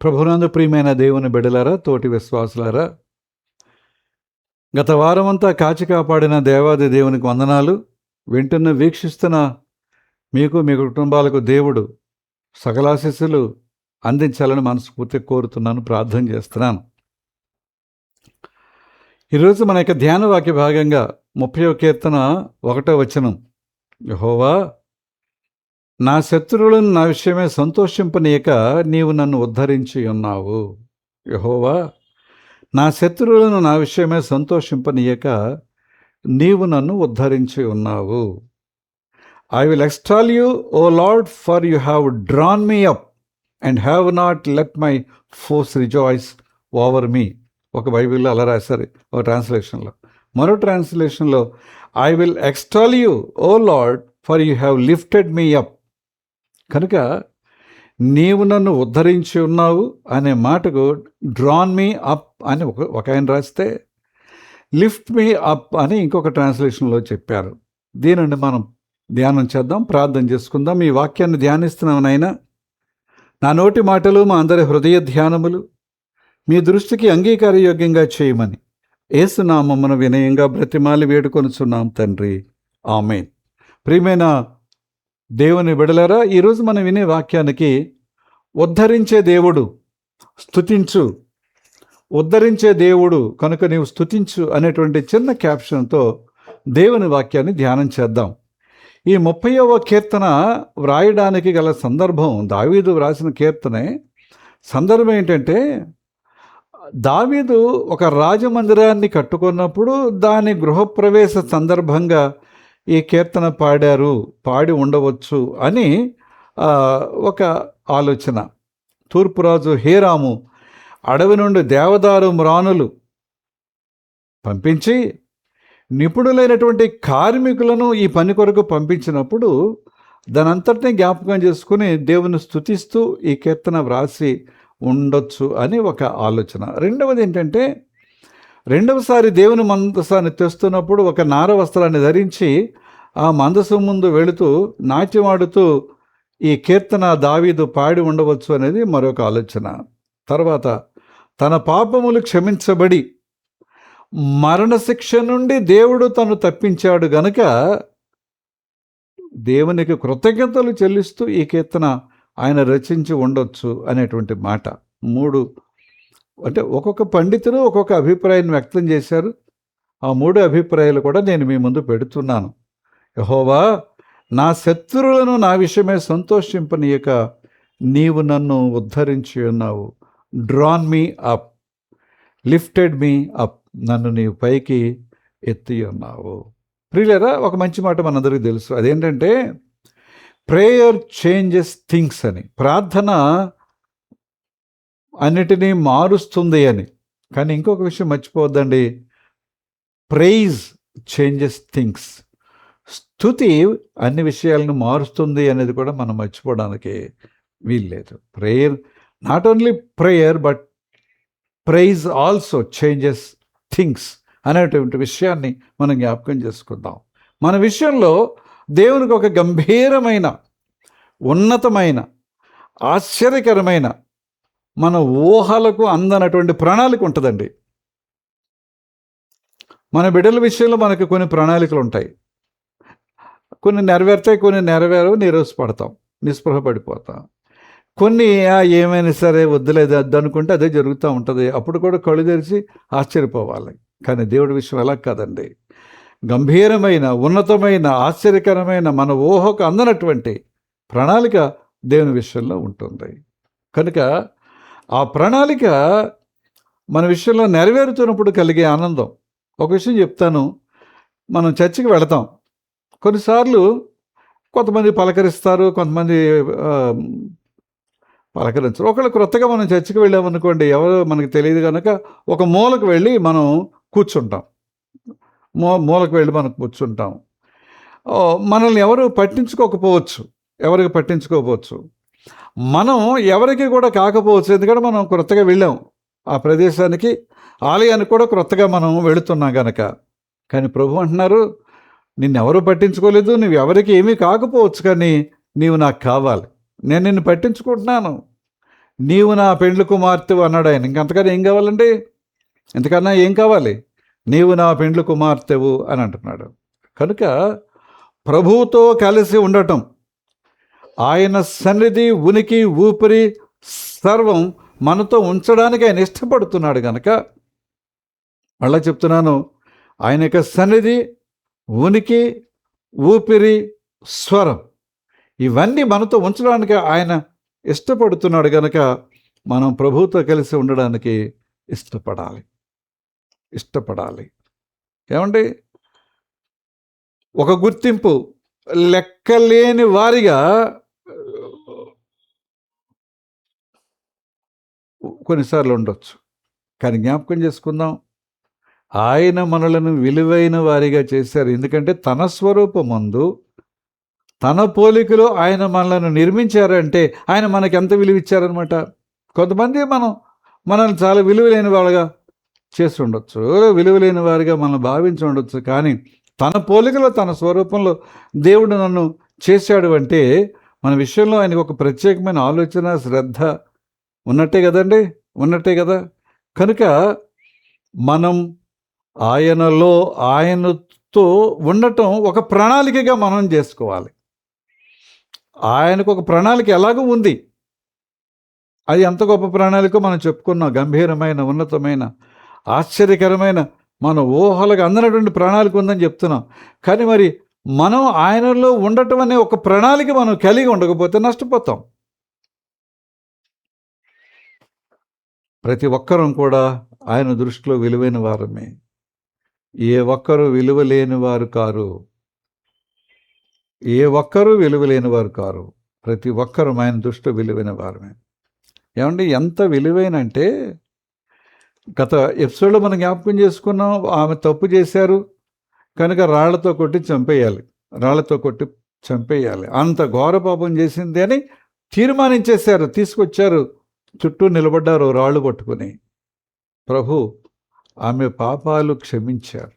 ప్రభునందు ప్రియమైన దేవుని బిడ్డలారా, తోటి విశ్వాసులారా, గత వారమంతా కాచి కాపాడిన దేవాది దేవునికి వందనాలు. వింటున్న వీక్షిస్తున్న మీకు, మీ కుటుంబాలకు దేవుడు సకలాశీస్సులు అందించాలని మనస్ఫూర్తిగా కోరుతున్నాను, ప్రార్థన చేస్తున్నాను. ఈరోజు మన యొక్క ధ్యాన వాక్య భాగంగా 30వ కీర్తన 1వ వచనం, యెహోవా నా శత్రువులను నా విషయమే సంతోషింపనీయక నీవు నన్ను ఉద్ధరించి ఉన్నావు. యెహోవా నా శత్రువులను నా విషయమే సంతోషింపనీయక నీవు నన్ను ఉద్ధరించి ఉన్నావు. I will extol you, O Lord, for you have drawn me up and have not let my foes rejoice over me. ఒక బైబిల్లో అలా రాశారు, ఒక ట్రాన్స్లేషన్లో. మరో ట్రాన్స్లేషన్లో I will extol you, O Lord, for you have lifted me up. కనుక నీవు నన్ను ఉద్ధరించి ఉన్నావు అనే మాటకు డ్రాన్ మీ అప్ అని ఒక ఆయన రాస్తే, లిఫ్ట్ మీ అప్ అని ఇంకొక ట్రాన్స్లేషన్లో చెప్పారు. దీనిని మనం ధ్యానం చేద్దాం, ప్రార్థన చేసుకుందాం. ఈ వాక్యాన్ని ధ్యానిస్తున్నామనైనా నా నోటి మాటలు, మా అందరి హృదయ ధ్యానములు మీ దృష్టికి అంగీకారయోగ్యంగా చేయమని యేసునామమున వినయంగా బ్రతిమాలి వేడుకొనుచున్నాం తండ్రి, ఆమేన్. ప్రియమైన దేవుని బిడలారా, ఈరోజు మనం వినే వాక్యానికి ఉద్ధరించే దేవుడు, స్తుతించు, ఉద్ధరించే దేవుడు కనుక నీవు స్తుతించు అనేటువంటి చిన్న క్యాప్షన్తో దేవుని వాక్యాన్ని ధ్యానం చేద్దాం. ఈ 30వ కీర్తన వ్రాయడానికి గల సందర్భం, దావీదు వ్రాసిన కీర్తనే. సందర్భం ఏంటంటే, దావీదు ఒక రాజమందిరాన్ని కట్టుకున్నప్పుడు దాని గృహప్రవేశ సందర్భంగా ఈ కీర్తన పాడి ఉండవచ్చు అని ఒక ఆలోచన. తూర్పురాజు హీరాము అడవి నుండి దేవదారు మ్రానులు పంపించి నిపుణులైనటువంటి కార్మికులను ఈ పని కొరకు పంపించినప్పుడు దానంతటినీ జ్ఞాపకం చేసుకుని దేవుని స్తుతిస్తూ ఈ కీర్తన వ్రాసి ఉండొచ్చు అని ఒక ఆలోచన. రెండవది ఏంటంటే, రెండవసారి దేవుని మందసాన్ని తెస్తున్నప్పుడు ఒక నార వస్త్రాన్ని ధరించి ఆ మందసం ముందు వెళుతూ నాట్యమాడుతూ ఈ కీర్తన దావీదు పాడి ఉండవచ్చు అనేది మరొక ఆలోచన. తర్వాత తన పాపములు క్షమించబడి మరణశిక్ష నుండి దేవుడు తను తప్పించాడు గనుక దేవునికి కృతజ్ఞతలు చెల్లిస్తూ ఈ కీర్తన ఆయన రచించి ఉండొచ్చు అనేటువంటి మాట. 3 అంటే ఒక్కొక్క పండితులు ఒక్కొక్క అభిప్రాయాన్ని వ్యక్తం చేశారు. ఆ 3 అభిప్రాయాలు కూడా నేను మీ ముందు పెడుతున్నాను. యెహోవా నా శత్రువులను నా విషయమే సంతోషింపనీయక నీవు నన్ను ఉద్ధరించి ఉన్నావు. Drawn me up, lifted me up, నన్ను నీవు పైకి ఎత్తి ఉన్నావు. ప్రియులారా, ఒక మంచి మాట మనందరికీ తెలుసు. అదేంటంటే, ప్రేయర్ చేంజెస్ థింగ్స్ అని. ప్రార్థన అన్నిటినీ మారుస్తుంది అని. కానీ ఇంకొక విషయం మర్చిపోవద్దండి, ప్రైజ్ చేంజెస్ థింగ్స్. స్తుతి అన్ని విషయాలను మారుస్తుంది అనేది కూడా మనం మర్చిపోవడానికి వీల్లేదు. Prayer, not only prayer but praise also changes things అనేటువంటి విషయాన్ని మనం జ్ఞాపకం చేసుకుందాం. మన విషయంలో దేవునికి ఒక గంభీరమైన, ఉన్నతమైన, ఆశ్చర్యకరమైన, మన ఊహలకు అందనటువంటి ప్రణాళిక ఉంటుందండి. మన బిడ్డల విషయంలో మనకు కొన్ని ప్రణాళికలు ఉంటాయి. కొన్ని నెరవేరుతాయి, కొన్ని నెరవేరవు, నిరాశపడతాం, నిస్పృహ పడిపోతాం. కొన్ని ఏమైనా సరే వద్దులేదు అనుకుంటే అదే జరుగుతూ ఉంటుంది. అప్పుడు కూడా కళ్ళు తెరిచి ఆశ్చర్యపోవాలి. కానీ దేవుడి విషయం అలా కాదండి. గంభీరమైన, ఉన్నతమైన, ఆశ్చర్యకరమైన, మన ఊహకు అందనటువంటి ప్రణాళిక దేవుని విషయంలో ఉంటుంది. కనుక ఆ ప్రణాళిక మన విషయంలో నెరవేరుతున్నప్పుడు కలిగే ఆనందం. ఒక విషయం చెప్తాను. మనం చర్చికి వెళతాం. కొన్నిసార్లు కొంతమంది పలకరిస్తారు, కొంతమంది పలకరించరు. ఒకళ్ళు క్రొత్తగా మనం చర్చికి వెళ్ళామనుకోండి, ఎవరో మనకు తెలియదు కనుక ఒక మూలకు వెళ్ళి మనం కూర్చుంటాం. మూలకు వెళ్ళి మనం కూర్చుంటాం. మనల్ని ఎవరికి పట్టించుకోకపోవచ్చు. మనం ఎవరికి కూడా కాకపోవచ్చు. ఎందుకంటే మనం క్రొత్తగా వెళ్ళాం ఆ ప్రదేశానికి, ఆలయానికి కూడా క్రొత్తగా మనం వెళుతున్నాం కనుక. కానీ ప్రభు అంటున్నారు, నిన్నెవరూ పట్టించుకోలేదు, నువ్వు ఎవరికి ఏమీ కాకపోవచ్చు, కానీ నీవు నాకు కావాలి. నేను నిన్ను పట్టించుకుంటున్నాను. నీవు నా పెండ్లి కుమార్తెవు అన్నాడు ఆయన. ఇంకంతకన్నా ఏం కావాలండి? ఇంతకన్నా ఏం కావాలి? నీవు నా పెండ్లి కుమార్తెవు అని అంటున్నాడు. కనుక ప్రభువుతో కలిసి ఉండటం, ఆయన సన్నిధి, ఉనికి, ఊపిరి సర్వం మనతో ఉంచడానికి ఆయన ఇష్టపడుతున్నాడు కనుక, మళ్ళా చెప్తున్నాను, ఆయన యొక్క సన్నిధి, ఉనికి, ఊపిరి, స్వరం ఇవన్నీ మనతో ఉంచడానికి ఆయన ఇష్టపడుతున్నాడు కనుక మనం ప్రభువుతో కలిసి ఉండడానికి ఇష్టపడాలి. ఏమండి? ఒక గుర్తింపు లెక్కలేని వారిగా కొన్నిసార్లు ఉండొచ్చు, కానీ జ్ఞాపకం చేసుకుందాం, ఆయన మనలను విలువైన వారిగా చేశారు. ఎందుకంటే తన స్వరూపమందు, తన పోలికలో ఆయన మనలను నిర్మించారంటే ఆయన మనకి ఎంత విలువ ఇచ్చారనమాట. కొంతమంది మనల్ని చాలా విలువలేని వాళ్ళగా చేసి ఉండొచ్చు, విలువలేని వారిగా మనం భావించి ఉండొచ్చు, కానీ తన పోలికలో, తన స్వరూపంలో దేవుడు నన్ను చేశాడు అంటే మన విషయంలో ఆయనకు ఒక ప్రత్యేకమైన ఆలోచన, శ్రద్ధ ఉన్నట్టే కదండి, ఉన్నట్టే కదా. కనుక మనం ఆయనతో ఉండటం ఒక ప్రణాళికగా మనం చేసుకోవాలి. ఆయనకు ఒక ప్రణాళిక ఎలాగూ ఉంది. అది ఎంత గొప్ప ప్రణాళిక మనం చెప్పుకున్నాం. గంభీరమైన, ఉన్నతమైన, ఆశ్చర్యకరమైన, మన ఊహలకు అందనటువంటి ప్రణాళిక ఉందని చెప్తున్నాం. కానీ మరి మనం ఆయనలో ఉండటం అనే ఒక ప్రణాళిక మనం కలిగి ఉండకపోతే నష్టపోతాం. ప్రతి ఒక్కరం కూడా ఆయన దృష్టిలో విలువైన వారమే. ఏ ఒక్కరు విలువ లేని వారు కారు. ప్రతి ఒక్కరు ఆయన దృష్టిలో విలువైన వారమే. ఏమండి? ఎంత విలువైన అంటే, గత ఎపిసోడ్లో మనం జ్ఞాపకం చేసుకున్నాం, ఆమె తప్పు చేశారు కనుక రాళ్లతో కొట్టి చంపేయాలి, అంత ఘోర పాపం చేసింది అని తీర్మానించేశారు. తీసుకొచ్చారు, చుట్టూ నిలబడ్డారు రాళ్ళు పట్టుకుని. ప్రభు ఆమె పాపాలు క్షమించారు.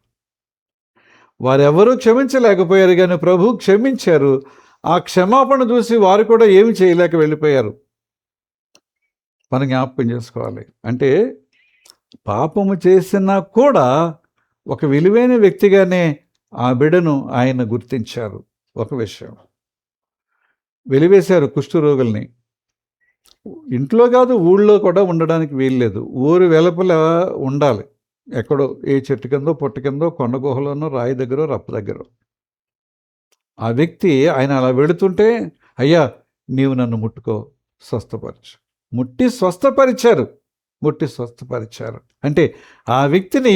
వారెవరూ క్షమించలేకపోయారు, కానీ ప్రభు క్షమించారు. ఆ క్షమాపణ చూసి వారు కూడా ఏమి చేయలేక వెళ్ళిపోయారు. మనం జ్ఞాపకం చేసుకోవాలి. అంటే పాపము చేసినా కూడా ఒక విలువైన వ్యక్తిగానే ఆ బిడ్డను ఆయన గుర్తించారు. ఒక విషయం, వెలివేశారు కుష్ఠరోగుల్ని. ఇంట్లో కాదు, ఊళ్ళో కూడా ఉండడానికి వీల్లేదు. ఊరు వెలుపల ఉండాలి, ఎక్కడో ఏ చెట్టు కిందో, పొట్టు కిందో, కొండ గుహలోనో, రాయి దగ్గర, రప్ప దగ్గర. ఆ వ్యక్తి ఆయన అలా వెళుతుంటే, అయ్యా నీవు నన్ను ముట్టుకో, స్వస్థపరచు. ముట్టి స్వస్థపరిచారు. అంటే ఆ వ్యక్తిని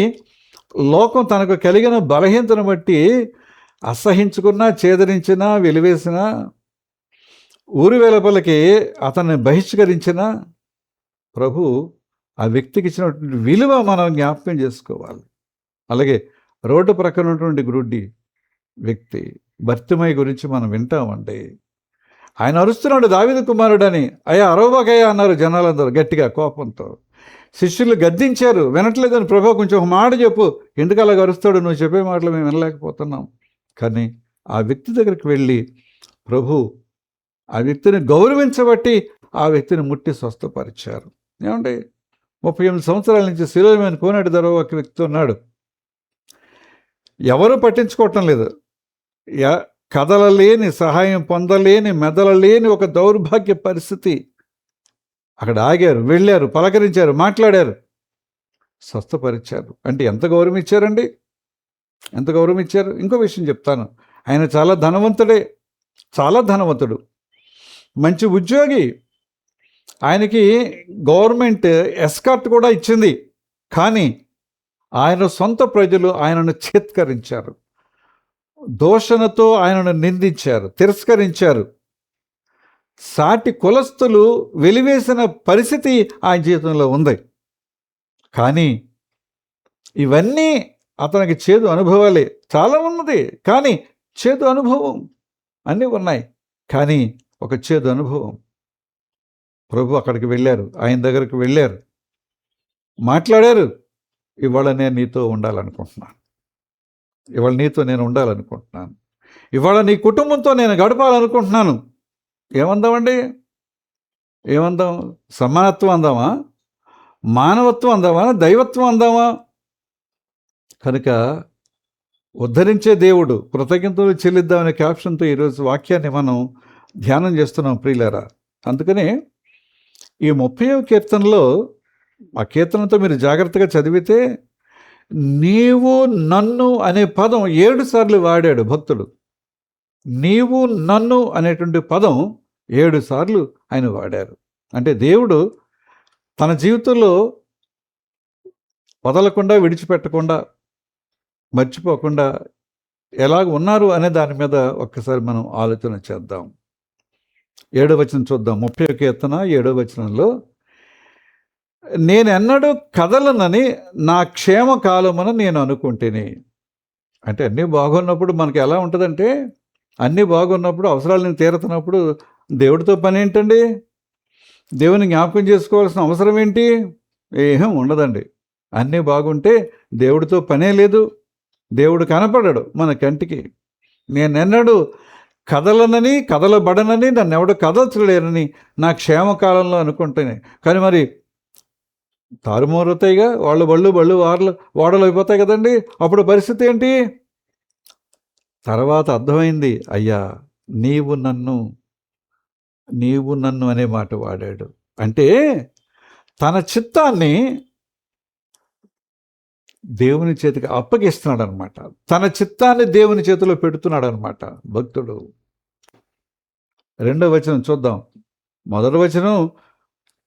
లోకం తనకు కలిగిన బలహీనతను బట్టి అసహించుకున్నా, చేదరించినా, వెలివేసినా, ఊరి వెలుపలకి అతన్ని బహిష్కరించిన ప్రభు ఆ వ్యక్తికి ఇచ్చినటువంటి విలువ మనం జ్ఞాపకం చేసుకోవాలి. అలాగే రోడ్డు ప్రక్కన ఉన్నటువంటి గ్రుడ్డి వ్యక్తి భర్తిమయ్య గురించి మనం వింటామండి. ఆయన అరుస్తున్నాడు, దావీదు కుమారుడని. అయ్యా అరవబాకయ్యా అన్నారు జనాలందరూ గట్టిగా, కోపంతో. శిష్యులు గద్దించారు, వినట్లేదని. ప్రభు కొంచెం ఒక మాట చెప్పు, ఎందుకు అలాగ అరుస్తాడు, నువ్వు చెప్పే మాటలు మేము వినలేకపోతున్నాం. కానీ ఆ వ్యక్తి దగ్గరికి వెళ్ళి ప్రభు ఆ వ్యక్తిని గౌరవించబట్టి ఆ వ్యక్తిని ముట్టి స్వస్థపరిచారు. ఏమండి? 38 సంవత్సరాల నుంచి శిలువ మీద కోనేటి ధర ఒక వ్యక్తి ఉన్నాడు. ఎవరూ పట్టించుకోవటం లేదు. కదలలేని, సహాయం పొందలేని, మెదలలేని ఒక దౌర్భాగ్య పరిస్థితి. అక్కడ ఆగారు, వెళ్ళారు, పలకరించారు, మాట్లాడారు, స్వస్థపరిచారు. అంటే ఎంత గౌరవం ఇచ్చారండి, ఎంత గౌరవం ఇచ్చారు. ఇంకో విషయం చెప్తాను, ఆయన చాలా ధనవంతుడు, మంచి ఉద్యోగి. ఆయనకి గవర్నమెంట్ ఎస్కార్ట్ కూడా ఇచ్చింది. కానీ ఆయన సొంత ప్రజలు ఆయనను చేత్కరించారు, దూషణతో ఆయనను నిందించారు, తిరస్కరించారు. సాటి కులస్తులు వెలివేసిన పరిస్థితి ఆయన జీవితంలో ఉంది. కానీ ఇవన్నీ అతనికి చేదు అనుభవాలే. చాలా ఉన్నది, కానీ చేదు అనుభవం అన్నీ ఉన్నాయి. కానీ ఒక చేదు అనుభవం. ప్రభు అక్కడికి వెళ్ళారు, ఆయన దగ్గరికి వెళ్ళారు, మాట్లాడారు. ఇవాళ నేను నీతో ఉండాలనుకుంటున్నాను, ఇవాళ నీ కుటుంబంతో నేను గడపాలనుకుంటున్నాను. ఏమందామండి? ఏమందాం? సమానత్వం అందామా? మానవత్వం అందామా? దైవత్వం అందామా? కనుక ఉద్ధరించే దేవుడు, కృతజ్ఞతలు చెల్లిద్దామనే క్యాప్షన్తో ఈరోజు వాక్యాన్ని మనం ధ్యానం చేస్తున్నాం ప్రియులారా. అందుకనే ఈ 30వ కీర్తనలో, ఆ కీర్తనతో మీరు జాగ్రత్తగా చదివితే, నీవు నన్ను అనే పదం 7 సార్లు వాడాడు భక్తుడు. నీవు నన్ను అనేటువంటి పదం 7 సార్లు ఆయన వాడారు. అంటే దేవుడు తన జీవితంలో వదలకుండా, విడిచిపెట్టకుండా, మర్చిపోకుండా ఎలాగ ఉన్నారు అనే దాని మీద ఒక్కసారి మనం ఆలోచన చేద్దాం. 7వ వచనం చూద్దాం. 30వ కీర్తన 7వ వచనంలో, నేనెన్నడూ కదలనని నా క్షేమకాలమున నేను అనుకుంటేనే. అంటే అన్నీ బాగున్నప్పుడు మనకి ఎలా ఉంటుందంటే, అన్నీ బాగున్నప్పుడు, అవసరాలను తీరుతున్నప్పుడు దేవుడితో పని ఏంటండి? దేవుని జ్ఞాపకం చేసుకోవాల్సిన అవసరం ఏంటి? ఏం ఉండదండి. అన్నీ బాగుంటే దేవుడితో పనే లేదు. దేవుడు కనపడడు మన కంటికి. నేనెన్నడూ కదలనని, కదలబడనని, నన్నెవడు కదల్చలేనని నా క్షేమకాలంలో అనుకుంటేనే. కానీ మరి తారుమారుతాయిగా, వాళ్ళు బళ్ళు ఓడలు అయిపోతాయి కదండి. అప్పుడు పరిస్థితి ఏంటి? తర్వాత అర్థమైంది, అయ్యా నీవు నన్ను అనే మాట వాడాడు. అంటే తన చిత్తాన్ని దేవుని చేతికి అప్పగిస్తున్నాడు అనమాట. తన చిత్తాన్ని దేవుని చేతిలో పెడుతున్నాడు అనమాట భక్తుడు. 2వ వచనం చూద్దాం. 1వ వచనం,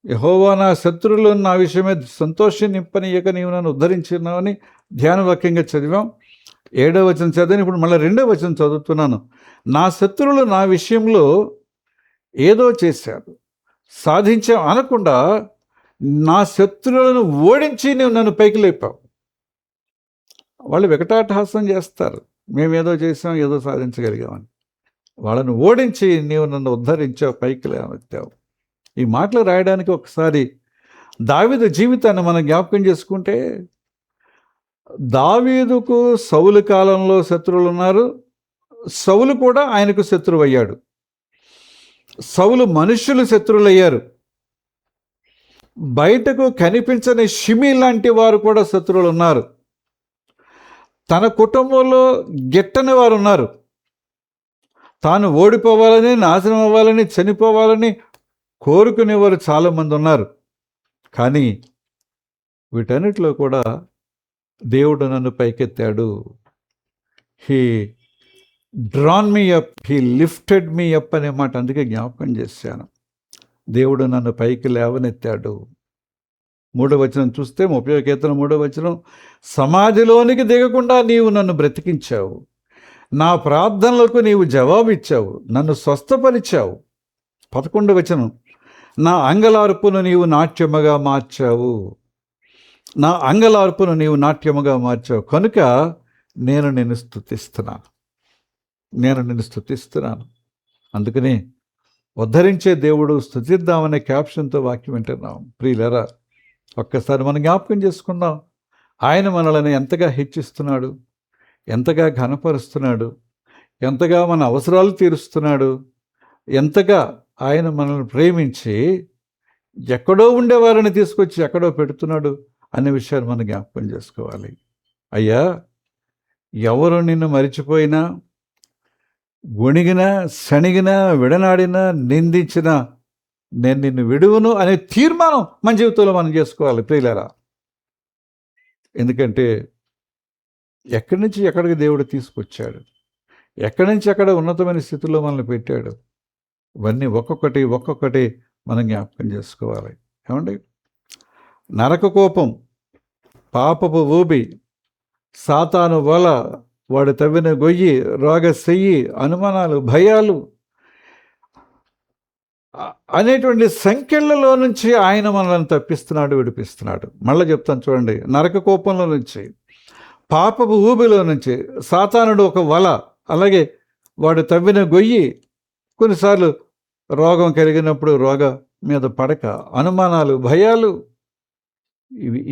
యెహోవా నా శత్రువులు నా విషయమే సంతోషం నింపనీయక నీవు నన్ను ఉద్ధరించినావని ధ్యానవాక్యంగా చదివాం. 7వ వచనం చదివాను. ఇప్పుడు మళ్ళీ 2వ వచనం చదువుతున్నాను. నా శత్రువులు నా విషయంలో ఏదో చేశారు, సాధించాం అనకుండా నా శత్రువులను ఓడించి నీవు నన్ను పైకి లేపావు. వాళ్ళు వికటాటహాసం చేస్తారు, మేమేదో చేసాం, ఏదో సాధించగలిగామని. వాళ్ళను ఓడించి నీవు నన్ను ఉద్ధరించావు, పైకి లేవెత్తావు. ఈ మాటలు రాయడానికి ఒకసారి దావీదు జీవితాన్ని మనం జ్ఞాపకం చేసుకుంటే, దావీదుకు సౌలు కాలంలో శత్రువులు ఉన్నారు. సౌలు కూడా ఆయనకు శత్రువు అయ్యాడు. సౌలు మనుష్యులు శత్రువులయ్యారు. బయటకు కనిపించని షిమి లాంటి వారు కూడా శత్రువులు ఉన్నారు. తన కుటుంబంలో గిట్టని వారు ఉన్నారు. తాను ఓడిపోవాలని, నాశనం అవ్వాలని, చనిపోవాలని కోరుకునేవారు చాలామంది ఉన్నారు. కానీ వీటన్నిటిలో కూడా దేవుడు నన్ను పైకెత్తాడు. He drawn me up, he lifted me up అనే మాట అందుకే జ్ఞాపకం చేశాను. దేవుడు నన్ను పైకి లేవనెత్తాడు. 3వ వచనం చూస్తే, 30వ కీర్తన 3వ వచనం, సమాధిలోనికి దిగకుండా నీవు నన్ను బ్రతికించావు, నా ప్రార్థనలకు నీవు జవాబిచ్చావు, నన్ను స్వస్థపరిచావు. 11వ వచనం, నా అంగలార్పును నీవు నాట్యముగా మార్చావు, నా అంగలార్పును నీవు నాట్యముగా మార్చావు, కనుక నేను నిన్ను స్తుతిస్తున్నాను. అందుకని ఉద్ధరించే దేవుడు స్తుతిద్దామనే క్యాప్షన్తో వాక్యం వింటున్నాం ప్రియులరా. ఒక్కసారి మనం జ్ఞాపకం చేసుకుందాం. ఆయన మనల్ని ఎంతగా హెచ్చిస్తున్నాడు, ఎంతగా ఘనపరుస్తున్నాడు, ఎంతగా మన అవసరాలు తీరుస్తున్నాడు, ఎంతగా ఆయన మనల్ని ప్రేమించి ఎక్కడో ఉండేవారిని తీసుకొచ్చి ఎక్కడో పెడుతున్నాడు అనే విషయాన్ని మనం జ్ఞాపకం చేసుకోవాలి. అయ్యా, ఎవరు నిన్ను మరిచిపోయినా, గొణిగినా, శణిగినా, విడనాడినా, నిందించినా నేను నిన్ను విడువను అనే తీర్మానం మన జీవితంలో మనం చేసుకోవాలి ప్రియులారా. ఎందుకంటే ఎక్కడి నుంచి ఎక్కడికి దేవుడు తీసుకొచ్చాడు, ఎక్కడి నుంచి ఎక్కడ ఉన్నతమైన స్థితిలో మనల్ని పెట్టాడు. ఇవన్నీ ఒక్కొక్కటి మనం జ్ఞాపకం చేసుకోవాలి. ఏమండి, నరక కోపం, పాపపు ఊబి, సాతాను వల, వాడు తవ్విన గొయ్యి, రోగ సెయ్యి, అనుమానాలు, భయాలు అనేటువంటి సంఖ్యలలో నుంచి ఆయన మనల్ని తప్పిస్తున్నాడు, విడిపిస్తున్నాడు. మళ్ళీ చెప్తాను చూడండి. నరక కోపంలో నుంచి, పాపపు ఊబిలో నుంచి, సాతానుడు ఒక వల, అలాగే వాడు తవ్విన గొయ్యి, కొన్నిసార్లు రోగం కలిగినప్పుడు రోగ మీద పడక, అనుమానాలు, భయాలు,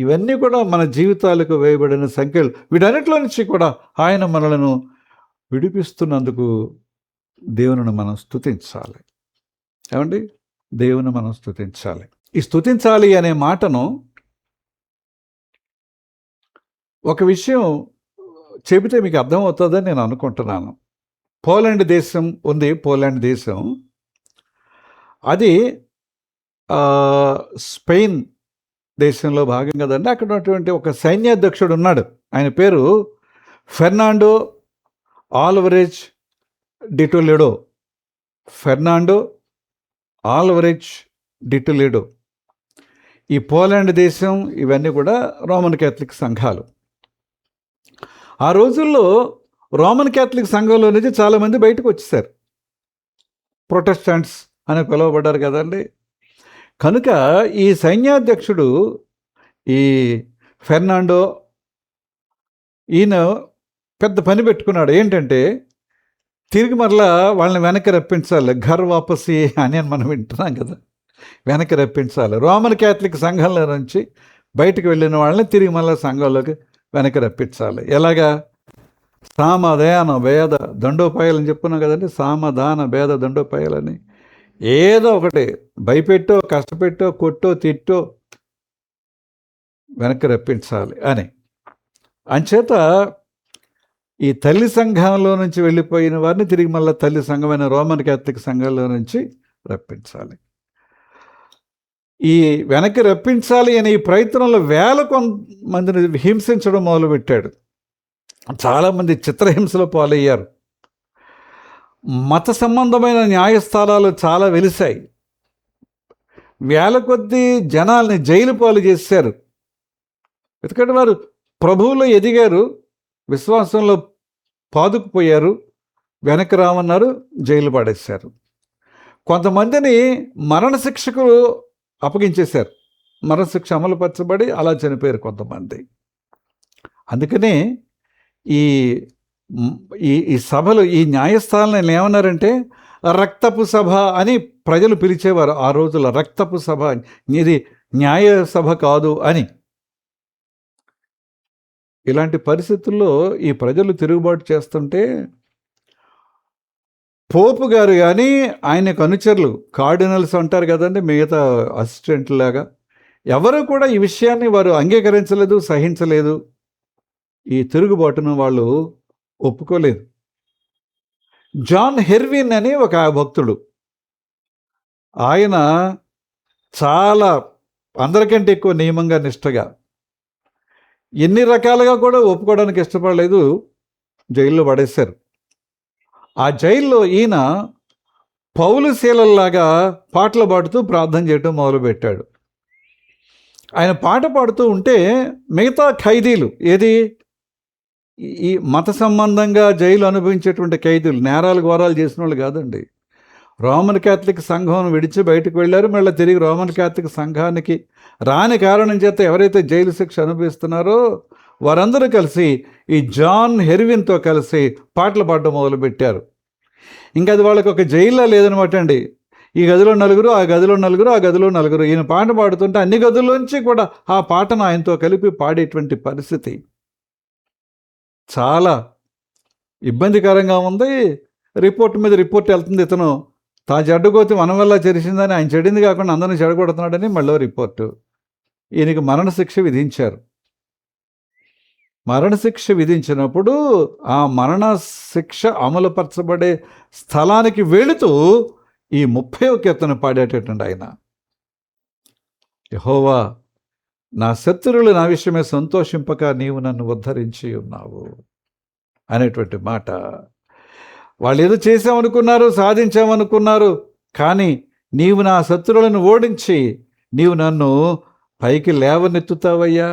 ఇవన్నీ కూడా మన జీవితాలకు వేయబడిన సంఖ్యలు. వీటన్నిటిలో నుంచి కూడా ఆయన మనలను విడిపిస్తున్నందుకు దేవుని మనం స్తుతించాలి. ఏమండి, దేవుని మనం స్తుతించాలి. ఈ స్తుతించాలి అనే మాటను ఒక విషయం చెబితే మీకు అర్థమవుతుందని నేను అనుకుంటున్నాను. పోలాండ్ దేశం ఉంది. పోలాండ్ దేశం అది స్పెయిన్ దేశంలో భాగం కదండి. అక్కడ ఉన్నటువంటి ఒక సైన్యాధ్యక్షుడు ఉన్నాడు. ఆయన పేరు Fernando Alvarez de Toledo. Fernando Alvarez de Toledo. ఈ పోలాండ్ దేశం ఇవన్నీ కూడా రోమన్ క్యాథలిక్ సంఘాలు. ఆ రోజుల్లో రోమన్ క్యాథలిక్ సంఘంలో నుంచి చాలామంది బయటకు వచ్చేసారు. ప్రొటెస్టాంట్స్ అని పిలువబడ్డారు కదండి. కనుక ఈ సైన్యాధ్యక్షుడు ఈ ఫెర్నాండో ఈయన పెద్ద పని పెట్టుకున్నాడు. ఏంటంటే తిరిగి మరలా వాళ్ళని వెనక్కి రప్పించాలి. ఘర్ వాపసి అని మనం వింటున్నాం కదా, వెనక్కి రప్పించాలి. రోమన్ క్యాథలిక్ సంఘంలో నుంచి బయటకు వెళ్ళిన వాళ్ళని తిరిగి మళ్ళీ సంఘంలోకి వెనక్కి రప్పించాలి. ఎలాగా? సామధాన భేద దండోపాయాలని చెప్పుకున్నాం కదండి. సామధాన భేద దండోపాయాలని ఏదో ఒకటి భయపెట్టో, కష్టపెట్టో, కొట్టో, తిట్టో వెనక్కి రప్పించాలి అని. అంచేత ఈ తల్లి సంఘంలో నుంచి వెళ్ళిపోయిన వారిని తిరిగి మళ్ళీ తల్లి సంఘమైన రోమన్ క్యాథలిక్ సంఘంలో నుంచి రప్పించాలి. ఈ వెనక్కి రప్పించాలి అనే ఈ ప్రయత్నంలో వేల మందిని హింసించడం మొదలుపెట్టాడు. చాలామంది చిత్రహింసలో పాలయ్యారు. మత సంబంధమైన న్యాయస్థానాలు చాలా వెలిశాయి. వేల కొద్దీ జనాల్ని జైలు పాలు చేశారు. ఎందుకంటే వారు ప్రభువులో ఎదిగారు, విశ్వాసంలో పాదుకుపోయారు, వెనక్కి రామన్నారు, జైలు పడేశారు. కొంతమందిని మరణశిక్షకు అప్పగించేశారు. మరణశిక్ష అమలుపరచబడి అలా చనిపోయారు కొంతమంది. అందుకనే ఈ ఈ సభలు, ఈ న్యాయస్థానాలను ఏమన్నారంటే రక్తపు సభ అని ప్రజలు పిలిచేవారు ఆ రోజుల్లో. రక్తపు సభ, ఇది న్యాయ సభ కాదు అని. ఇలాంటి పరిస్థితుల్లో ఈ ప్రజలు తిరుగుబాటు చేస్తుంటే పోపు గారు కానీ ఆయనకు అనుచరులు, కార్డినల్స్ అంటారు కదండి, మిగతా అసిస్టెంట్ లాగా, ఎవరు కూడా ఈ విషయాన్ని వారు అంగీకరించలేదు, సహించలేదు. ఈ తిరుగుబాటును వాళ్ళు ఒప్పుకోలేదు. జాన్ హెర్విన్ అని ఒక భక్తుడు, ఆయన చాలా అందరికంటే ఎక్కువ నియమంగా, నిష్టగా, ఎన్ని రకాలుగా కూడా ఒప్పుకోవడానికి ఇష్టపడలేదు, జైల్లో పడేశారు. ఆ జైల్లో ఈయన పౌలు శీలల్లాగా పాటలు పాడుతూ ప్రార్థన చేయటం మొదలుపెట్టాడు. ఆయన పాట పాడుతూ ఉంటే మిగతా ఖైదీలు, ఏది ఈ మత సంబంధంగా జైలు అనుభవించేటువంటి ఖైదీలు, నేరాలు ఘోరాలు చేసిన వాళ్ళు కాదండి, రోమన్ క్యాథలిక్ సంఘం విడిచి బయటకు వెళ్ళారు, మళ్ళీ తిరిగి రోమన్ క్యాథలిక్ సంఘానికి రాని కారణం చేత ఎవరైతే జైలు శిక్ష అనుభవిస్తున్నారో వారందరూ కలిసి ఈ జాన్ హెర్విన్తో కలిసి పాటలు పాడడం మొదలుపెట్టారు. ఇంకా అది వాళ్ళకి ఒక జైల్లో లేదనమాట అండి. ఈ గదిలో నలుగురు, ఆ గదిలో నలుగురు, ఆ గదిలో నలుగురు. ఈయన పాట పాడుతుంటే అన్ని గదుల్లోంచి కూడా ఆ పాటను ఆయనతో కలిపి పాడేటువంటి పరిస్థితి చాలా ఇబ్బందికరంగా ఉంది. రిపోర్ట్ మీద రిపోర్ట్ వెళ్తుంది. ఇతను తా జడ్డుకోతి మన వల్ల చెరిసిందని, ఆయన చెడింది కాకుండా అందరినీ చెడగొడుతున్నాడని మళ్ళీ రిపోర్టు. ఈయనకి మరణశిక్ష విధించారు. మరణశిక్ష విధించినప్పుడు ఆ మరణశిక్ష అమలుపరచబడే స్థలానికి వెళుతూ ఈ 30వ కీర్తన పాడేటటువంటి ఆయన, యెహోవా నా శత్రువులు నా విషయమే సంతోషింపక నీవు నన్ను ఉద్ధరించి ఉన్నావు అనేటువంటి మాట. వాళ్ళు ఏదో చేసామనుకున్నారు, సాధించామనుకున్నారు, కానీ నీవు నా శత్రువులను ఓడించి నీవు నన్ను పైకి లేవనెత్తుతావయ్యా.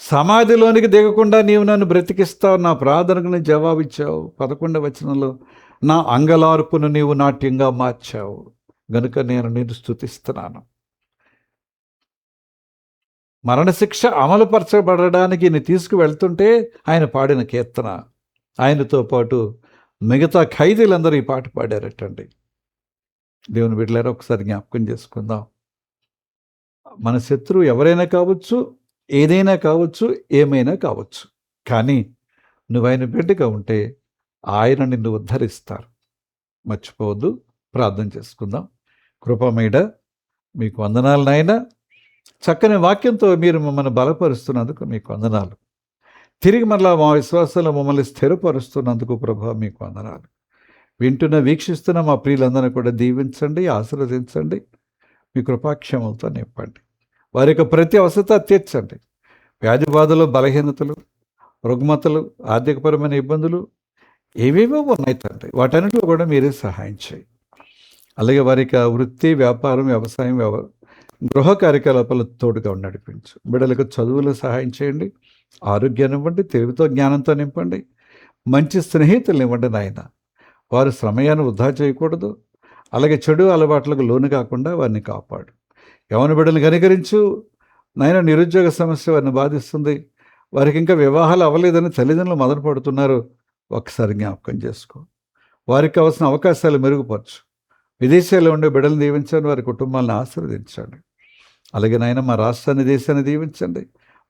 సమాధిలోనికి దిగకుండా నీవు నన్ను బ్రతికిస్తావు. నా ప్రార్థనకు జవాబిచ్చావు. 11వ వచనంలో నా అంగలార్పును నీవు నాట్యంగా మార్చావు, గనుక నేను నిన్ను స్తుతిస్తున్నాను. మరణశిక్ష అమలుపరచబడడానికి నేను తీసుకువెళ్తుంటే ఆయన పాడిన కీర్తన. ఆయనతో పాటు మిగతా ఖైదీలందరూ ఈ పాట పాడారటండి. దేవుని బిడ్డలారా, ఒకసారి జ్ఞాపకం చేసుకుందాం. మన శత్రువు ఎవరైనా కావచ్చు, ఏదైనా కావచ్చు, ఏమైనా కావచ్చు, కానీ నువ్వు ఆయన బిడ్డగా ఉంటే ఆయన నిన్ను ఉద్ధరిస్తారు. మర్చిపోవద్దు. ప్రార్థన చేసుకుందాం. కృపమేడ మీకు వందనాలు నాయన. చక్కని వాక్యంతో మీరు మమ్మల్ని బలపరుస్తున్నందుకు మీకు వందనాలు. తిరిగి మరలా మా విశ్వాసంలో మమ్మల్ని స్థిరపరుస్తున్నందుకు ప్రభా మీకు వందనాలు. వింటున్న వీక్షిస్తున్న మా ప్రియులందరినీ కూడా దీవించండి, ఆశీర్వదించండి, మీ కృపాక్షేమంతో నింపండి. వారి యొక్క ప్రతి అవసరత తీర్చండి. వ్యాధి బాధలు, బలహీనతలు, రుగ్మతలు, ఆర్థికపరమైన ఇబ్బందులు ఏవేవో ఉన్నాయి తండ్రి, వాటన్నిటిలో కూడా మీరే సహాయం చేయండి. అలాగే వారికి వృత్తి, వ్యాపారం, వ్యవసాయం, గృహ కార్యకలాపాలు తోడుగా నడిపించు. బిడ్డలకు చదువులు సహాయం చేయండి, ఆరోగ్యాన్ని ఇవ్వండి, తెలివితో జ్ఞానంతో నింపండి, మంచి స్నేహితులు ఇవ్వండి నాయన. వారు సమయాన్ని వృధా చేయకూడదు, అలాగే చెడు అలవాట్లకు లోను కాకుండా వారిని కాపాడు. యవ్వన బిడ్డలు కనికరించు నాయన. నిరుద్యోగ సమస్య వారిని బాధిస్తుంది, వారికి ఇంకా వివాహాలు అవ్వలేదని తల్లిదండ్రులు మొదలు పడుతున్నారు. ఒక్కసారి జ్ఞాపకం చేసుకో, వారికి కావాల్సిన అవకాశాలు మెరుగుపరచు. విదేశాల్లో ఉండే బిడ్డలను దీవించండి, వారి కుటుంబాలను ఆశీర్వదించండి. అలాగే నాయన మా రాష్ట్రాన్ని, దేశాన్ని దీవించండి.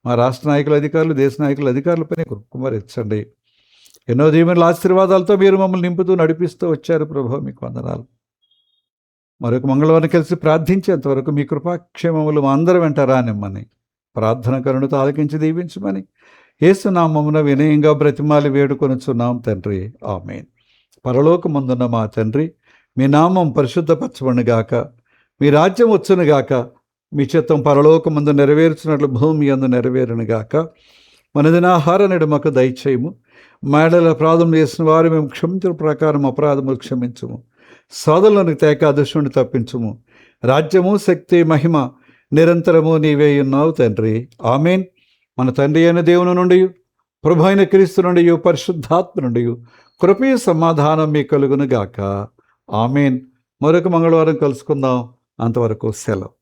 మా రాష్ట్ర నాయకుల అధికారులు, దేశ నాయకుల అధికారులపైన కుమ్మరించండి. ఎన్నో దీవెనల ఆశీర్వాదాలతో మీరు మమ్మల్ని నింపుతూ నడిపిస్తూ వచ్చారు ప్రభు, మీకు వందనాలు. మరొక మంగళవారం కలిసి ప్రార్థించేంతవరకు మీ కృపాక్షేమములు మా అందరి వెంట రానిమ్మని, ప్రార్థన కరుణతో ఆలకించి దీవించమని యేసు నామమున వినయంగా బ్రతిమాలి వేడుకొనుచున్నాం తండ్రి, ఆమేన్. పరలోకమందున్న మా తండ్రి, మీ నామం పరిశుద్ధపరచబడునుగాక, మీ రాజ్యం వచ్చునుగాక, మీ చిత్తం పరలోకమందు నెరవేర్చినట్లు భూమి యందు నెరవేరునుగాక. మన దినాహార నేడు మాకు దయచేయము. మేడల అపరాధం చేసిన వారు మేము క్షమించిన ప్రకారం అపరాధములు క్షమించుము. సోదరులను తేక దుష్టుని తప్పించుము. రాజ్యము, శక్తి, మహిమ నిరంతరము నీవే ఉన్నావు తండ్రి, ఆమేన్. మన తండ్రి అయిన దేవుని నుండి, ప్రభు అయిన క్రీస్తు నుండి, పరిశుద్ధాత్మ నుండి కృపయ సమాధానం మీ కలుగును గాక, ఆమేన్. మరొక మంగళవారం కలుసుకుందాం. అంతవరకు సెలవు.